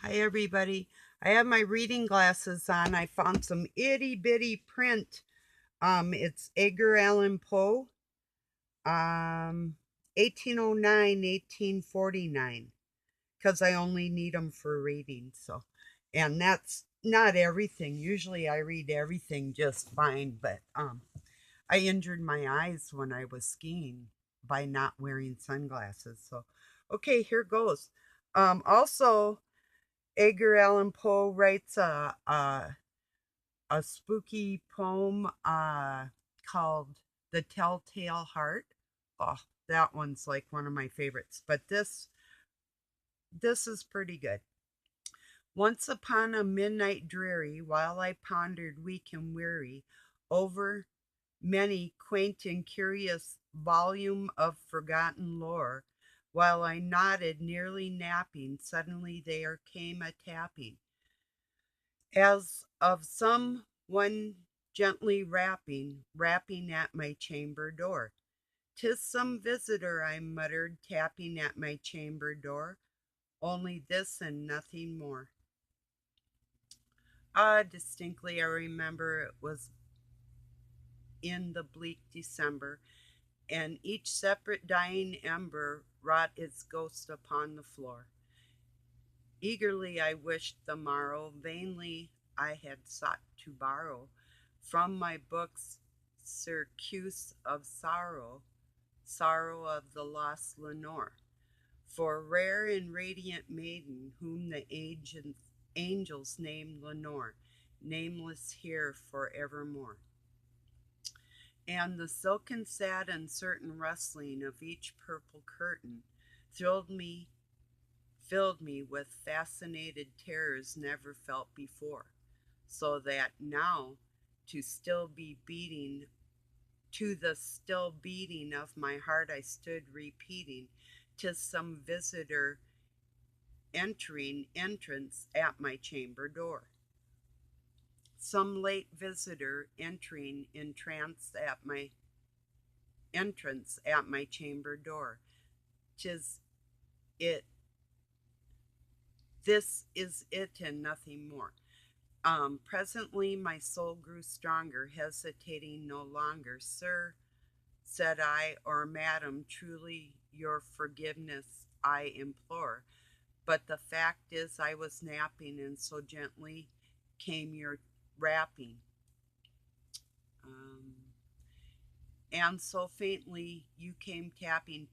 Hi, everybody. I have my reading glasses on. I found some itty bitty print. It's Edgar Allan Poe, um, 1809, 1849, because I only need them for reading. And that's not everything. Usually I read everything just fine, but I injured my eyes when I was skiing by not wearing sunglasses. Okay, here goes. Also, Edgar Allan Poe writes a spooky poem called "The Telltale Heart." Oh, that one's like one of my favorites. But this is pretty good. Once upon a midnight dreary, while I pondered weak and weary over many quaint and curious volume of forgotten lore, while I nodded, nearly napping, suddenly there came a tapping as of some one gently rapping at my chamber door. "'Tis some visitor," I muttered, tapping at my chamber door. "Only this and nothing more." Distinctly I remember it was in the bleak December, and each separate dying ember wrought its ghost upon the floor. Eagerly I wished the morrow, vainly I had sought to borrow from my books Circuits of Sorrow, sorrow of the lost Lenore. For rare and radiant maiden, whom the angels named Lenore, nameless here for evermore. And the silken sad uncertain rustling of each purple curtain thrilled me filled me with fascinated terrors never felt before, so that now to still be beating to the still beating of my heart I stood repeating, "'Tis some visitor entering entrance at my chamber door." Some late visitor entering in trance at my entrance at my chamber door. "'Tis it This is it and nothing more." Presently my soul grew stronger, hesitating no longer. "Sir," said I, "or madam, truly your forgiveness I implore. But the fact is I was napping, and so gently came your rapping, um, and so faintly you came tapping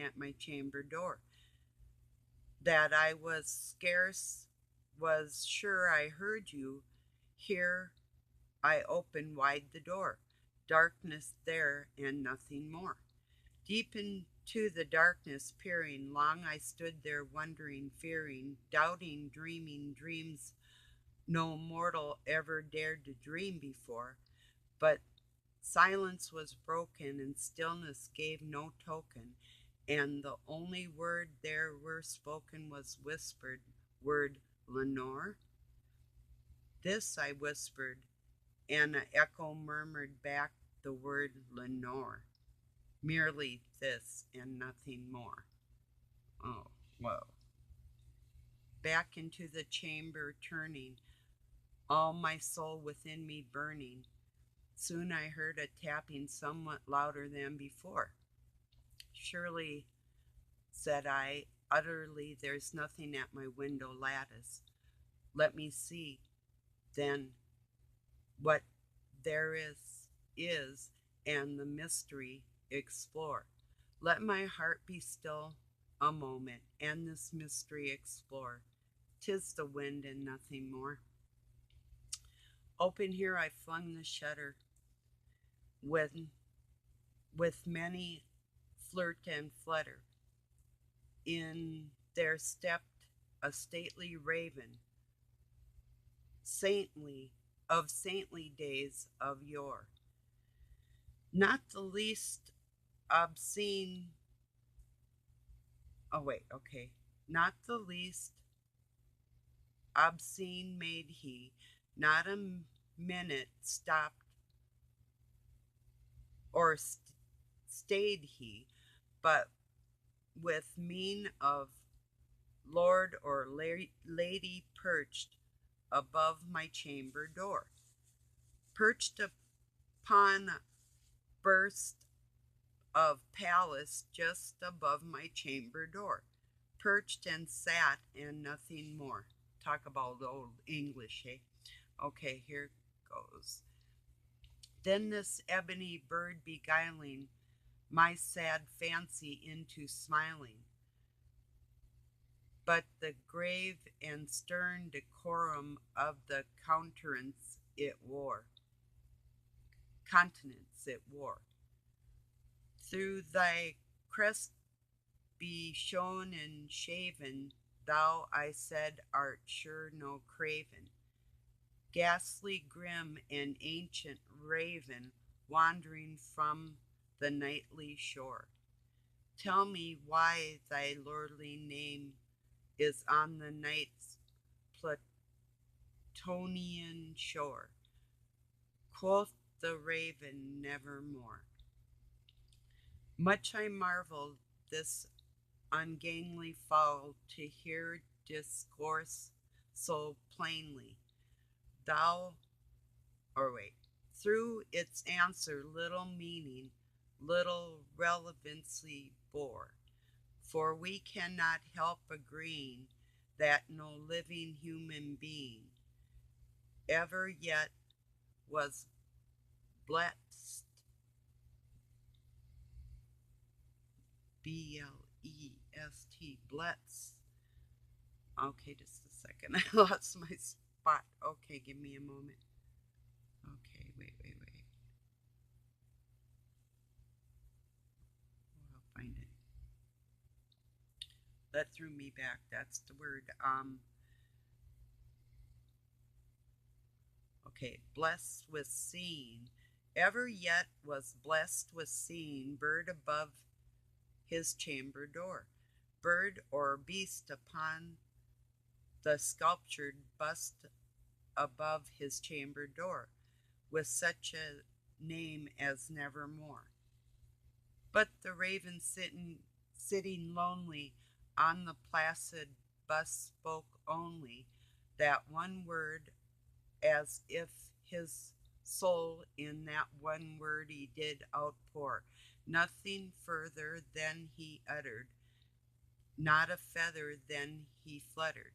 at my chamber door, that I was sure I heard you. Here I opened wide the door. Darkness there and nothing more. Deep into the darkness peering, long I stood there wondering, fearing, doubting, dreaming dreams no mortal ever dared to dream before. But silence was broken and stillness gave no token, and the only word there were spoken was whispered word, "Lenore." This I whispered, and an echo murmured back the word "Lenore." Merely this and nothing more. Oh, whoa. Back into the chamber turning, all my soul within me burning. Soon I heard a tapping somewhat louder than before. "Surely," said I, "utterly there's nothing at my window lattice. Let me see, then, what there is, and the mystery explore. Let my heart be still a moment, and this mystery explore. 'Tis the wind and nothing more." Open here I flung the shutter, when with many flirt and flutter, in there stepped a stately raven, saintly of saintly days of yore, not the least obscene. Oh wait, okay, not the least obscene made he, not a minute stopped or stayed he, but with mien of lord or lady perched above my chamber door, perched upon a burst of palace just above my chamber door, perched and sat and nothing more. Talk about old English, eh? Okay, here goes. Then this ebony bird beguiling my sad fancy into smiling, but the grave and stern decorum of the countenance it wore. Through thy crest be shone and shaven, thou, I said, art sure no craven, ghastly grim and ancient raven, wandering from the nightly shore. Tell me why thy lordly name is on the night's Plutonian shore. Quoth the raven, nevermore. Much I marveled this ungainly fowl to hear discourse so plainly. Thou, or wait, through its answer little meaning, little relevancy bore. For we cannot help agreeing that no living human being ever yet was blessed, B-L-E-S-T, blessed. Okay, just a second. I lost my spot. Okay, give me a moment. Okay, wait. Oh, I'll find it. That threw me back. That's the word. Okay, blessed with seeing. Ever yet was blessed with seeing bird above his chamber door, bird or beast upon the sculptured bust above his chamber door, with such a name as nevermore. But the raven sitting lonely on the placid bust spoke only that one word, as if his soul in that one word he did outpour. Nothing further than he uttered, not a feather than he fluttered,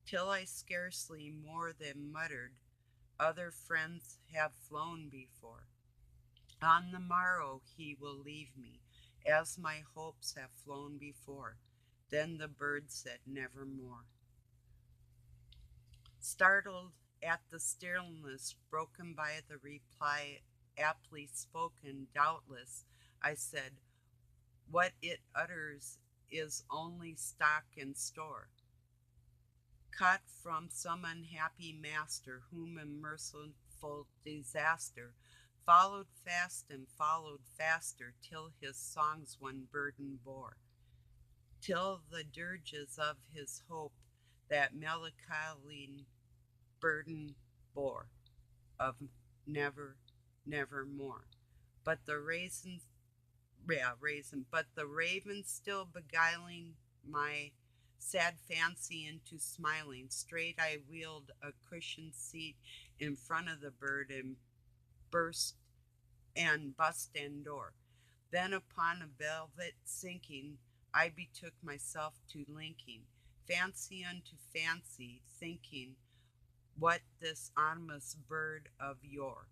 till I scarcely more than muttered, other friends have flown before. On the morrow he will leave me, as my hopes have flown before. Then the bird said, nevermore. Startled at the stillness broken by the reply aptly spoken, doubtless, I said, what it utters is only stock and store, caught from some unhappy master, whom a merciful disaster followed fast and followed faster, till his songs one burden bore, till the dirges of his hope that melancholy burden bore, of never, never more. But the but the raven still beguiling my sad fancy into smiling, straight I wheeled a cushioned seat in front of the bird and burst and bust and door. Then upon a velvet sinking, I betook myself to linking fancy unto fancy, thinking what this anonymous bird of yore,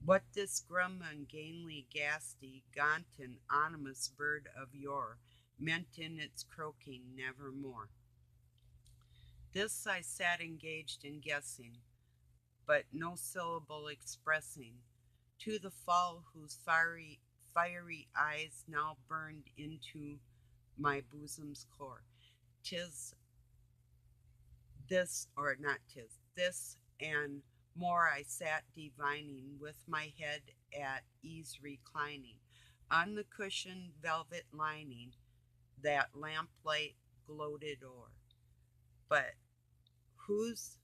what this grum ungainly gasty, gaunt and anonymous bird of yore meant in its croaking nevermore. This I sat engaged in guessing, but no syllable expressing, to the fall whose fiery eyes now burned into my bosom's core. Tis this, or not tis, this and more I sat divining, with my head at ease reclining, on the cushioned velvet lining that lamplight gloated o'er. But whose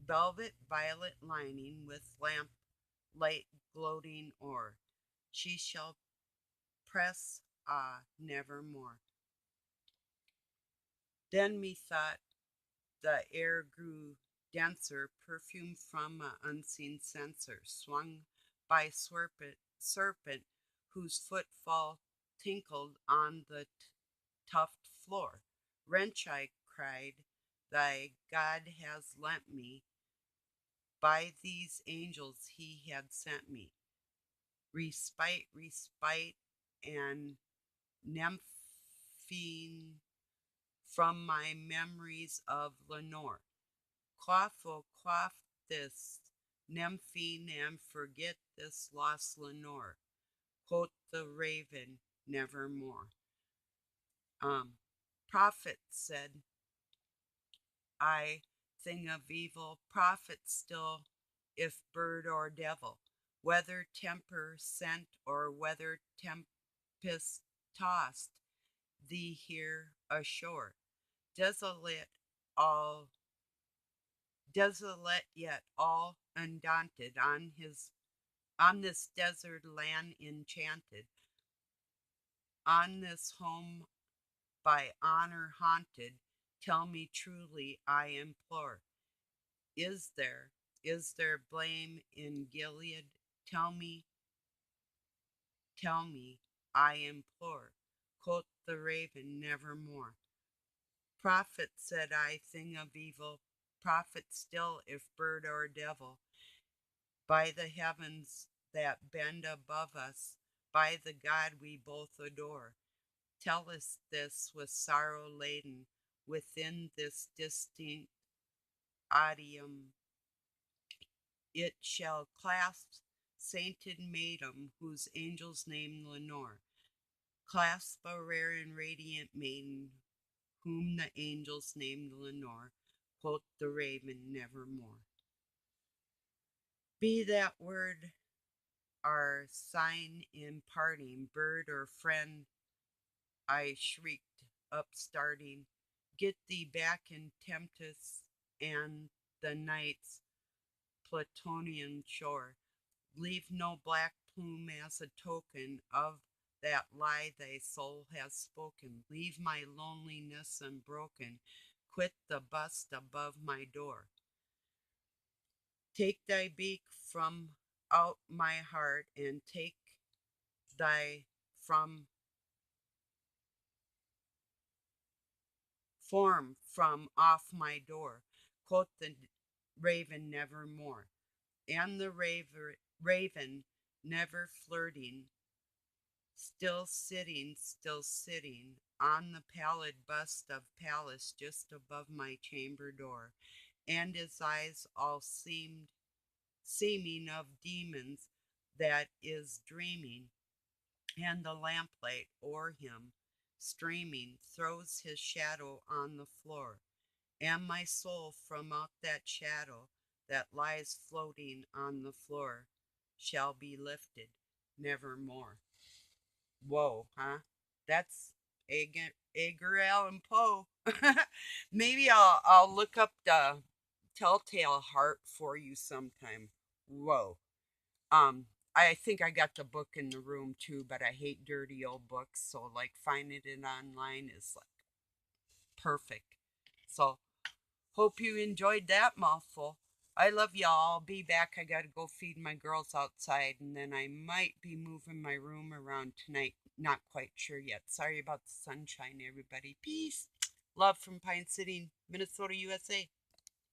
velvet violet lining with lamplight gloating o'er, she shall press, ah, nevermore. Then methought the air grew denser, perfume from an unseen censer, swung by serpent whose footfall tinkled on the tufted floor. Wrench, I cried, thy God has lent me, by these angels he had sent me. Respite, and Nemphine from my memories of Lenore. Quaff, oh, quaff this Nemphine and forget this lost Lenore. Quoth the raven, nevermore. Um, Prophet said, I, thing of evil, prophet still, if bird or devil, whether temper sent or whether tempest tossed thee here ashore, desolate all desolate yet all undaunted on this desert land enchanted, on this home by honor haunted, tell me truly, I implore, is there, is there blame in Gilead? Tell me, tell me, I implore. Quoth the raven, nevermore. Prophet, said I, thing of evil, prophet still, if bird or devil, by the heavens that bend above us, by the God we both adore. Tell us this with sorrow laden, within this distinct odium. It shall clasp sainted maiden whose angels name Lenore, clasp a rare and radiant maiden whom the angels named Lenore. Quoth the raven, nevermore. Be that word our sign in parting, bird or friend, I shrieked, upstarting. Get thee back in Tempest and the night's Plutonian shore. Leave no black plume as a token of that lie thy soul has spoken. Leave my loneliness unbroken. Quit the bust above my door. Take thy beak from out my heart and take thy from form from off my door. Quoth the raven, nevermore. And the raven, never flirting, still sitting on the pallid bust of Pallas just above my chamber door, and his eyes all seeming of demons that is dreaming, and the lamplight o'er him streaming throws his shadow on the floor, and my soul from out that shadow that lies floating on the floor shall be lifted nevermore. Whoa, huh? That's Edgar Allan Poe. Maybe I'll look up the Telltale Heart for you sometime. Whoa. Um, I think I got the book in the room too, but I hate dirty old books, so like finding it online is like perfect. So hope you enjoyed that mouthful. I love y'all. I'll be back. I gotta go feed my girls outside, and then I might be moving my room around tonight. Not quite sure yet. Sorry about the sunshine, everybody. Peace. Love from Pine City, Minnesota, USA.